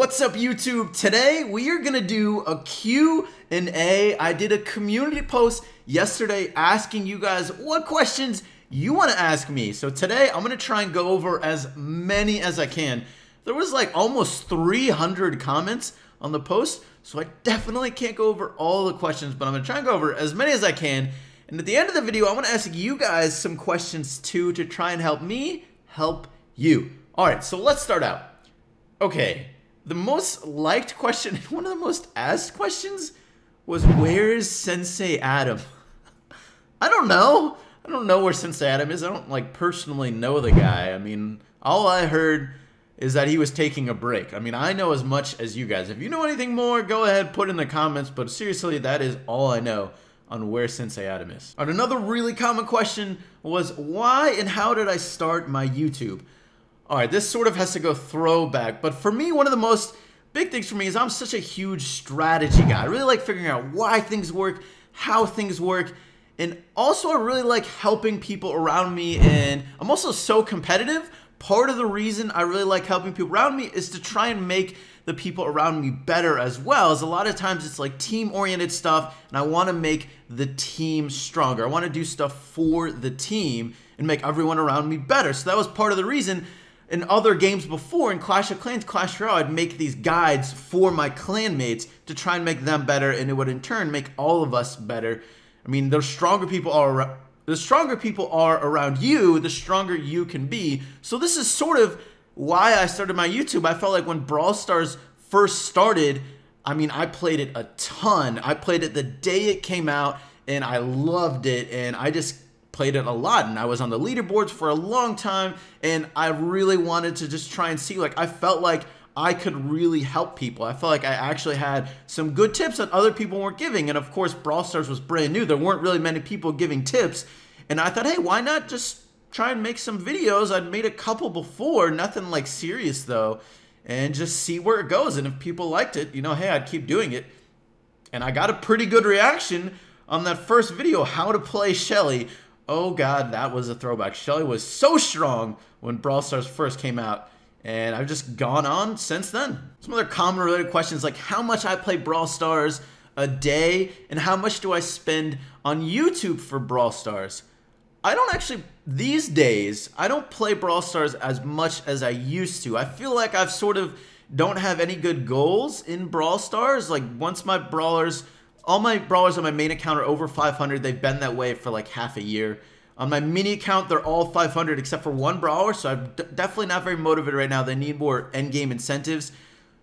What's up, YouTube? Today we are gonna do a Q&A. I did a community post yesterday asking you guys what questions you want to ask me. So today I'm gonna try and go over as many as I can. There was like almost 300 comments on the post, so I definitely can't go over all the questions, but I'm gonna try and go over as many as I can. And at the end of the video, I want to ask you guys some questions too to try and help me help you. All right, so let's start out. Okay. The most liked question, one of the most asked questions was, where is Sensei Adam? I don't know. I don't know where Sensei Adam is. I don't like personally know the guy. I mean, all I heard is that he was taking a break. I mean, I know as much as you guys. If you know anything more, go ahead, put in the comments. But seriously, that is all I know on where Sensei Adam is. All right, another really common question was, why and how did I start my YouTube? All right, this sort of has to go throwback, but for me, one of the most big things for me is I'm such a huge strategy guy. I really like figuring out why things work, how things work, and also I really like helping people around me, and I'm also so competitive. Part of the reason I really like helping people around me is to try and make the people around me better as well, as a lot of times it's like team-oriented stuff, and I want to make the team stronger. I want to do stuff for the team and make everyone around me better. So that was part of the reason. In other games before, in Clash of Clans, Clash Royale, I'd make these guides for my clan mates to try and make them better, and it would in turn make all of us better. I mean, the stronger people are around you, the stronger you can be. So this is sort of why I started my YouTube. I felt like when Brawl Stars first started, I mean, I played it a ton. I played it the day it came out, and I loved it, and I just played it a lot, and I was on the leaderboards for a long time, and I really wanted to just try and see, like, I felt like I could really help people. I felt like I actually had some good tips that other people weren't giving, and of course Brawl Stars was brand new. There weren't really many people giving tips, and I thought, hey, why not just try and make some videos? I'd made a couple before, nothing like serious though, and just see where it goes, and if people liked it, you know, hey, I'd keep doing it. And I got a pretty good reaction on that first video, how to play Shelly. Oh god, that was a throwback. Shelly was so strong when Brawl Stars first came out, and I've just gone on since then. Some other common related questions like how much I play Brawl Stars a day, and how much do I spend on YouTube for Brawl Stars? I don't actually, these days, I don't play Brawl Stars as much as I used to. I feel like I've sort of don't have any good goals in Brawl Stars. Like once my brawlers, all my brawlers on my main account are over 500. They've been that way for like half a year. On my mini account, they're all 500 except for one brawler, so I'm definitely not very motivated right now. They need more endgame incentives.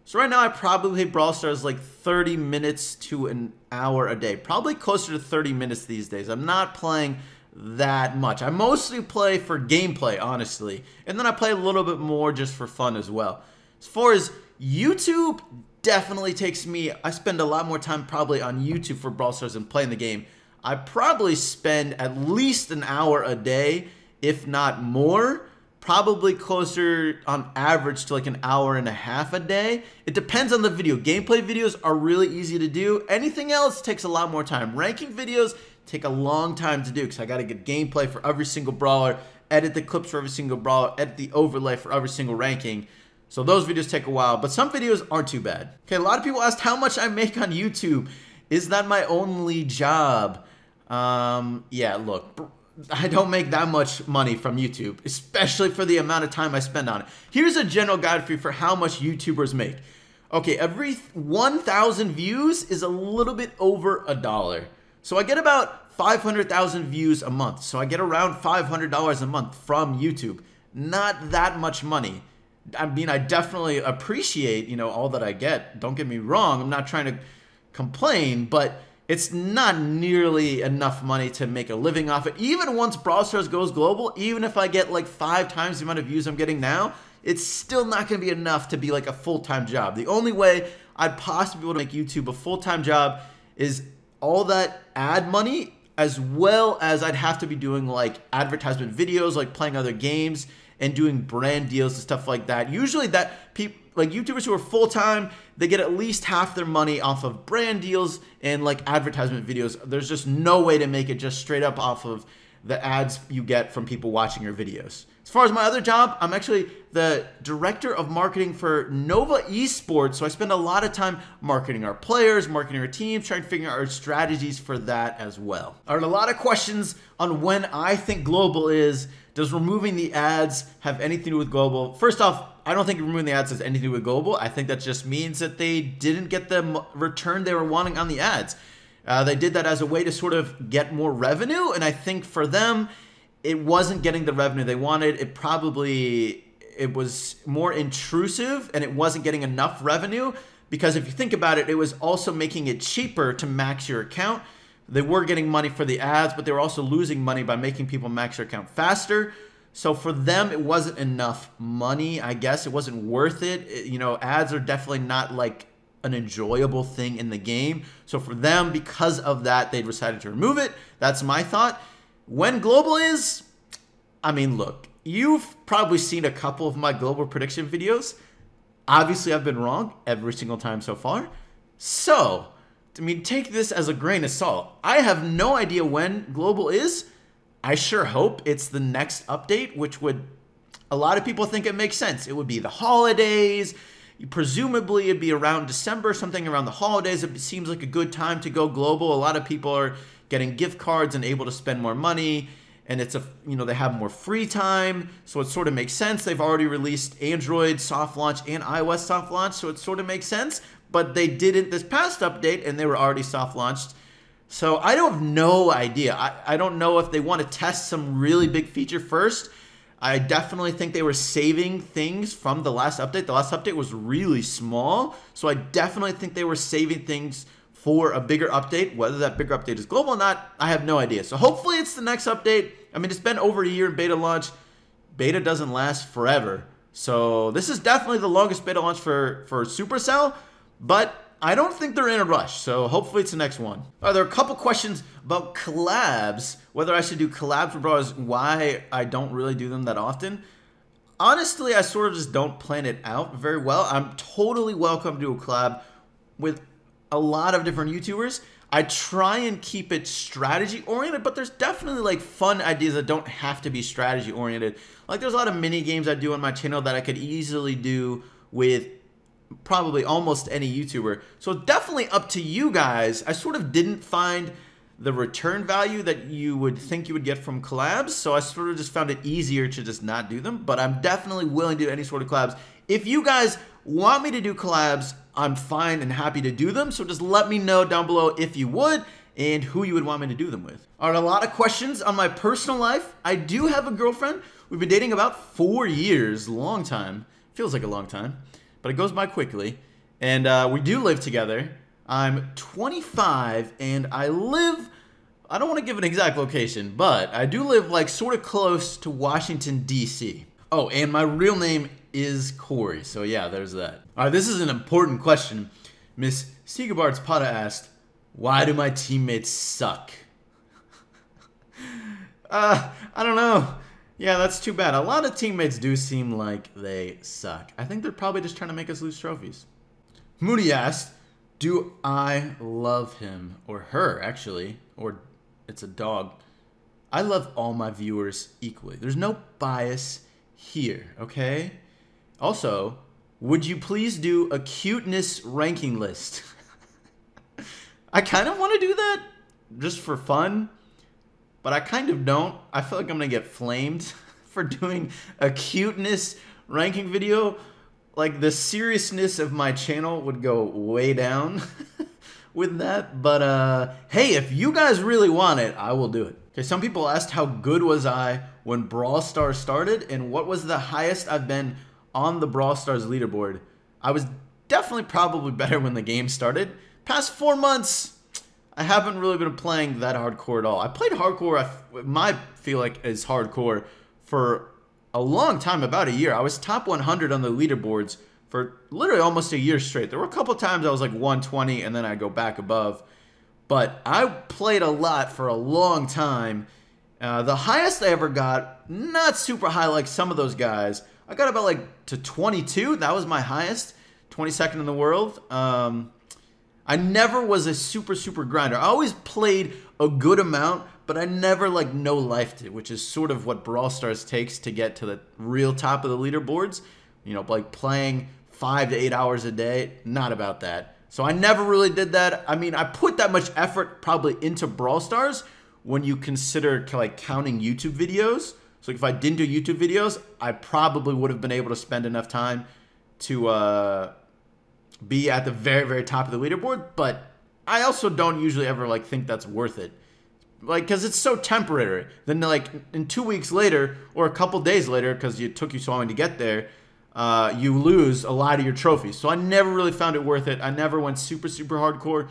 So right now, I probably play Brawl Stars like 30 minutes to an hour a day. Probably closer to 30 minutes these days. I'm not playing that much. I mostly play for gameplay, honestly. And then I play a little bit more just for fun as well. As far as YouTube, definitely takes me, I spend a lot more time probably on YouTube for Brawl Stars than playing the game. I probably spend at least an hour a day, if not more, probably closer on average to like an hour and a half a day. It depends on the video. Gameplay videos are really easy to do. Anything else takes a lot more time. Ranking videos take a long time to do because I got to get gameplay for every single brawler, edit the clips for every single brawler, edit the overlay for every single ranking. So those videos take a while, but some videos aren't too bad. Okay, a lot of people asked how much I make on YouTube. Is that my only job? Yeah, look, I don't make that much money from YouTube, especially for the amount of time I spend on it. Here's a general guide for you for how much YouTubers make. Okay, every 1,000 views is a little bit over $1. So I get about 500,000 views a month. So I get around $500 a month from YouTube. Not that much money. I mean, I definitely appreciate, you know, all that I get. Don't get me wrong. I'm not trying to complain, but it's not nearly enough money to make a living off it. Even once Brawl Stars goes global, even if I get like 5 times the amount of views I'm getting now, it's still not going to be enough to be like a full-time job. The only way I'd possibly be able to make YouTube a full-time job is all that ad money, as well as I'd have to be doing like advertisement videos, like playing other games, and doing brand deals and stuff like that. Usually that people, like YouTubers who are full-time, they get at least half their money off of brand deals and like advertisement videos. There's just no way to make it just straight up off of the ads you get from people watching your videos. As far as my other job, I'm actually the director of marketing for Nova Esports. So I spend a lot of time marketing our players, marketing our teams, trying to figure out our strategies for that as well. All right, a lot of questions on when I think global is. Does removing the ads have anything to do with global? First off, I don't think removing the ads has anything to do with global. I think that just means that they didn't get the return they were wanting on the ads. They did that as a way to sort of get more revenue, and I think for them, it wasn't getting the revenue they wanted. It was more intrusive, and it wasn't getting enough revenue, because if you think about it, it was also making it cheaper to max your account. They were getting money for the ads, but they were also losing money by making people max their account faster. So for them, it wasn't enough money, I guess. It wasn't worth it. You know, ads are definitely not like an enjoyable thing in the game. So for them, because of that, they decided to remove it. That's my thought. When global is, I mean, look, you've probably seen a couple of my global prediction videos. Obviously, I've been wrong every single time so far. So, I mean, take this as a grain of salt. I have no idea when global is. I sure hope it's the next update, which would, a lot of people think it makes sense. It would be the holidays. Presumably, it'd be around December, something around the holidays. It seems like a good time to go global. A lot of people are getting gift cards and able to spend more money. And it's they have more free time. So it sort of makes sense. They've already released Android soft launch and iOS soft launch. So it sort of makes sense. But they didn't this past update, and they were already soft launched. So I don't have no idea. I don't know if they want to test some really big feature first. I definitely think they were saving things from the last update. The last update was really small. So I definitely think they were saving things for a bigger update. Whether that bigger update is global or not, I have no idea. So hopefully it's the next update. I mean, it's been over a year in beta launch. Beta doesn't last forever. So this is definitely the longest beta launch for Supercell. But I don't think they're in a rush, so hopefully it's the next one. There are a couple questions about collabs, whether I should do collabs with brawlers, why I don't really do them that often. Honestly, I sort of just don't plan it out very well. I'm totally welcome to do a collab with a lot of different YouTubers. I try and keep it strategy oriented, but there's definitely like fun ideas that don't have to be strategy oriented. Like there's a lot of mini games I do on my channel that I could easily do with probably almost any YouTuber. So definitely up to you guys. I sort of didn't find the return value that you would think you would get from collabs, so I sort of just found it easier to just not do them. But I'm definitely willing to do any sort of collabs. If you guys want me to do collabs, I'm fine and happy to do them. So just let me know down below if you would and who you would want me to do them with. All right, a lot of questions on my personal life. I do have a girlfriend. We've been dating about 4 years, long time. Feels like a long time, but it goes by quickly. And we do live together. I'm 25 and I live, I don't want to give an exact location, but I do live like sort of close to Washington, D.C. Oh, and my real name is Cory. So yeah, there's that. All right, this is an important question. Miss Segabart's Pata asked, why do my teammates suck? I don't know. Yeah, that's too bad. A lot of teammates do seem like they suck. I think they're probably just trying to make us lose trophies. Moody asked, do I love him? Or her, actually. Or it's a dog. I love all my viewers equally. There's no bias here, okay? Also, would you please do a cuteness ranking list? I kind of want to do that just for fun. But I kind of don't. I feel like I'm going to get flamed for doing a cuteness ranking video. Like, the seriousness of my channel would go way down with that. But, hey, if you guys really want it, I will do it. Okay, some people asked how good was I when Brawl Stars started and what was the highest I've been on the Brawl Stars leaderboard. I was definitely probably better when the game started. Past 4 months, I haven't really been playing that hardcore at all. I played hardcore, I feel like is hardcore, for a long time, about a year. I was top 100 on the leaderboards for literally almost a year straight. There were a couple times I was like 120 and then I go back above. But I played a lot for a long time. The highest I ever got, not super high like some of those guys. I got about like to 22. That was my highest. 22nd in the world. I never was a super grinder. I always played a good amount, but I never like no-lifed it, which is sort of what Brawl Stars takes to get to the real top of the leaderboards. You know, like playing 5 to 8 hours a day, not about that. So I never really did that. I mean, I put that much effort probably into Brawl Stars when you consider like counting YouTube videos. So if I didn't do YouTube videos, I probably would have been able to spend enough time to be at the very, very top of the leaderboard. But I also don't usually ever like think that's worth it. Like, because it's so temporary. Then like in 2 weeks later or a couple days later, because it took you so long to get there, you lose a lot of your trophies. So I never really found it worth it. I never went super, super hardcore.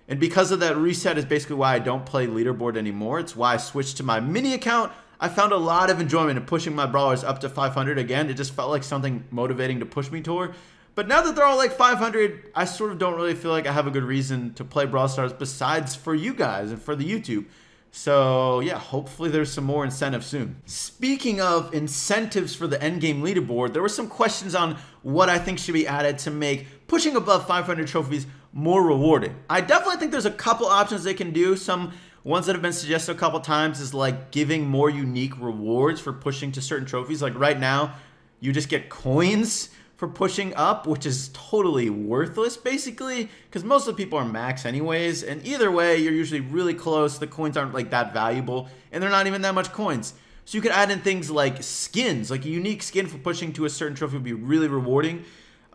And because of that reset is basically why I don't play leaderboard anymore. It's why I switched to my mini account. I found a lot of enjoyment in pushing my brawlers up to 500 again. It just felt like something motivating to push me toward. But now that they're all like 500, I sort of don't really feel like I have a good reason to play Brawl Stars besides for you guys and for the YouTube. So yeah, hopefully there's some more incentives soon. Speaking of incentives for the Endgame Leaderboard, there were some questions on what I think should be added to make pushing above 500 trophies more rewarding. I definitely think there's a couple options they can do. Some ones that have been suggested a couple times is like giving more unique rewards for pushing to certain trophies. Like right now, you just get coins for pushing up, which is totally worthless basically, because most of the people are max anyways, and either way you're usually really close. The coins aren't like that valuable, and they're not even that much coins. So you could add in things like skins, like a unique skin for pushing to a certain trophy would be really rewarding.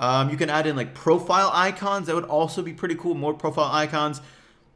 You can add in like profile icons. That would also be pretty cool, more profile icons.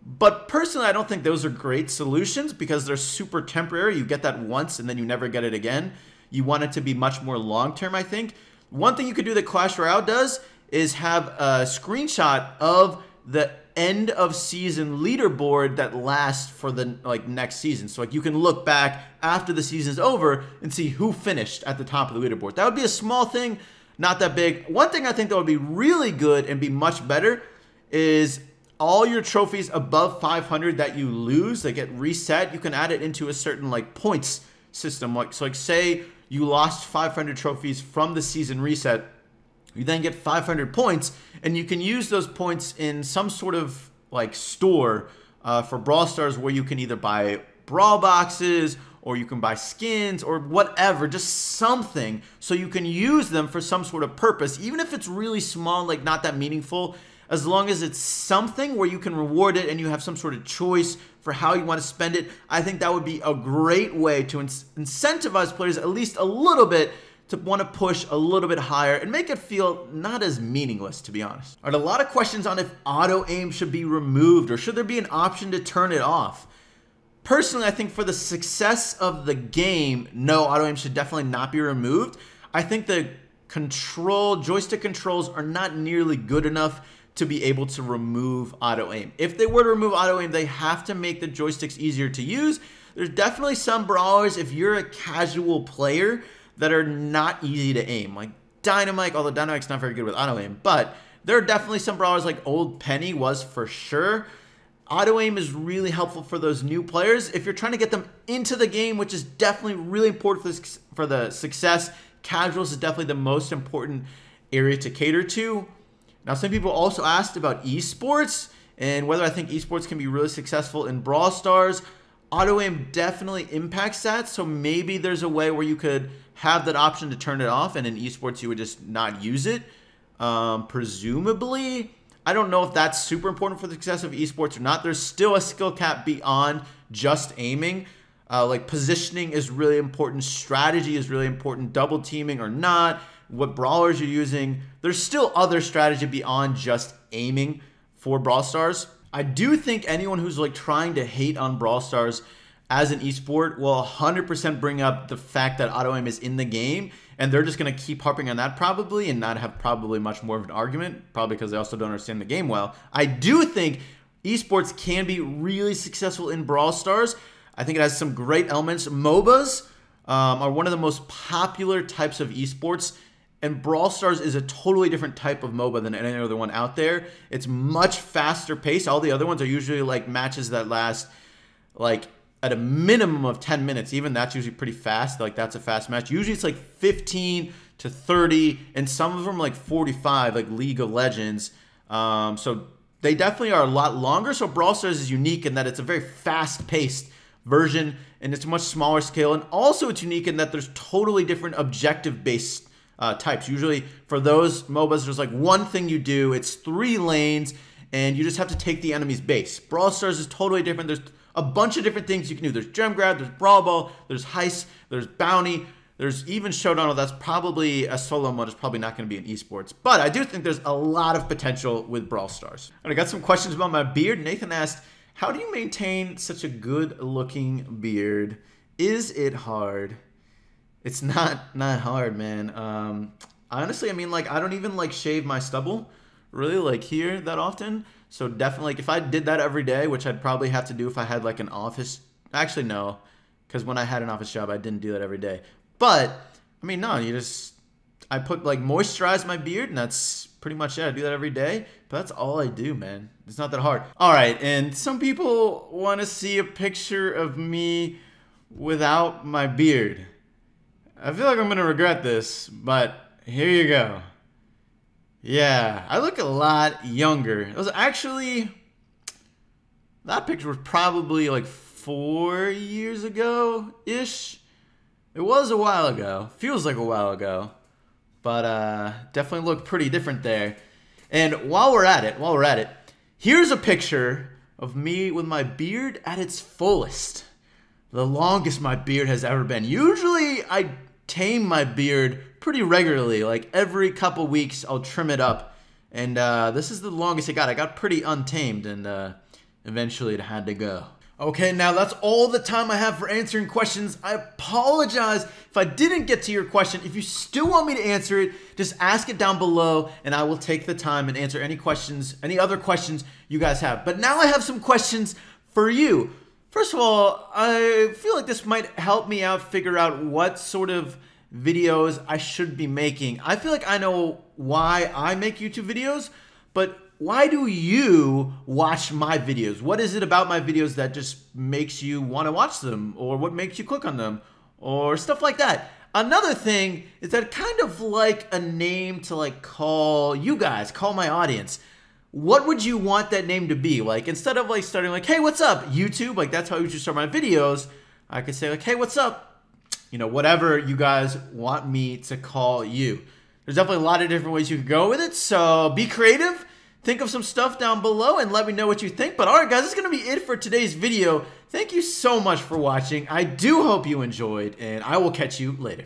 But personally, I don't think those are great solutions because they're super temporary. You get that once and then you never get it again. You want it to be much more long-term, I think. One thing you could do that Clash Royale does is have a screenshot of the end of season leaderboard that lasts for the like next season. So like you can look back after the season's over and see who finished at the top of the leaderboard. That would be a small thing, not that big. One thing I think that would be really good and be much better is all your trophies above 500 that you lose, that get reset, you can add it into a certain like points system. Like, so like say you lost 500 trophies from the season reset, you then get 500 points, and you can use those points in some sort of like store for Brawl Stars where you can either buy brawl boxes or you can buy skins or whatever, just something, so you can use them for some sort of purpose, even if it's really small, like not that meaningful. As long as it's something where you can reward it and you have some sort of choice for how you want to spend it, I think that would be a great way to incentivize players at least a little bit to want to push a little bit higher and make it feel not as meaningless, to be honest. All right, a lot of questions on if auto aim should be removed or should there be an option to turn it off. Personally, I think for the success of the game, no, auto aim should definitely not be removed. I think the joystick controls are not nearly good enough to be able to remove auto aim. If they were to remove auto aim, they have to make the joysticks easier to use. There's definitely some brawlers, if you're a casual player, that are not easy to aim. Like Dynamite, although Dynamite's not very good with auto aim, but there are definitely some brawlers like Old Penny was for sure. Auto aim is really helpful for those new players. If you're trying to get them into the game, which is definitely really important for the success, casuals is definitely the most important area to cater to. Now, some people also asked about esports and whether I think esports can be really successful in Brawl Stars. Auto aim definitely impacts that, so maybe there's a way where you could have that option to turn it off, and in esports you would just not use it. Presumably, I don't know if that's super important for the success of esports or not. There's still a skill cap beyond just aiming. Like positioning is really important, strategy is really important, double teaming or not, what brawlers you're using. There's still other strategy beyond just aiming for Brawl Stars. I do think anyone who's like trying to hate on Brawl Stars as an esport will 100% bring up the fact that auto aim is in the game, and they're just going to keep harping on that probably and not have probably much more of an argument, probably because they also don't understand the game well. I do think esports can be really successful in Brawl Stars. I think it has some great elements. MOBAs are one of the most popular types of esports, and Brawl Stars is a totally different type of MOBA than any other one out there. It's much faster paced. All the other ones are usually like matches that last like at a minimum of 10 minutes. Even that's usually pretty fast. Like that's a fast match. Usually it's like 15 to 30, and some of them like 45, like League of Legends. So they definitely are a lot longer. So Brawl Stars is unique in that it's a very fast paced version, and it's a much smaller scale. And also it's unique in that there's totally different objective-based types. Usually for those MOBAs, there's like one thing you do. It's 3 lanes, and you just have to take the enemy's base. Brawl Stars is totally different. There's a bunch of different things you can do. There's gem grab, there's brawl ball, there's heist, there's bounty, there's even showdown. Oh, that's probably a solo mode. It's probably not going to be in esports. But I do think there's a lot of potential with Brawl Stars. And I got some questions about my beard. Nathan asked, how do you maintain such a good-looking beard? Is it hard? It's not hard, man. Honestly, I mean, like, I don't even, like, shave my stubble really, like, here that often. So definitely, like, if I did that every day, which I'd probably have to do if I had, like, an office. Actually, no, because when I had an office job, I didn't do that every day. But, I mean, no, I put, like, moisturize my beard, and that's pretty much it. I do that every day, but that's all I do, man. It's not that hard. All right, and some people want to see a picture of me without my beard. I feel like I'm going to regret this, but here you go. Yeah, I look a lot younger. It was actually, that picture was probably like 4 years ago-ish. It was a while ago. Feels like a while ago. But definitely looked pretty different there. And while we're at it, here's a picture of me with my beard at its fullest. The longest my beard has ever been. Usually I tame my beard pretty regularly. Like every couple weeks I'll trim it up. And this is the longest it got. I got pretty untamed, and eventually it had to go. Okay, now that's all the time I have for answering questions. I apologize if I didn't get to your question. If you still want me to answer it, just ask it down below and I will take the time and answer any questions, any other questions you guys have. But now I have some questions for you. First of all, I feel like this might help me out figure out what sort of videos I should be making. I feel like I know why I make YouTube videos, but why do you watch my videos? What is it about my videos that just makes you want to watch them? Or what makes you click on them? Or stuff like that. Another thing is that kind of like a name to like call you guys, call my audience. What would you want that name to be? Like instead of like starting like, hey, what's up, YouTube? Like that's how I usually start my videos. I could say like, hey, what's up? You know, whatever you guys want me to call you. There's definitely a lot of different ways you could go with it. So be creative. Think of some stuff down below and let me know what you think. But alright guys, that's going to be it for today's video. Thank you so much for watching. I do hope you enjoyed, and I will catch you later.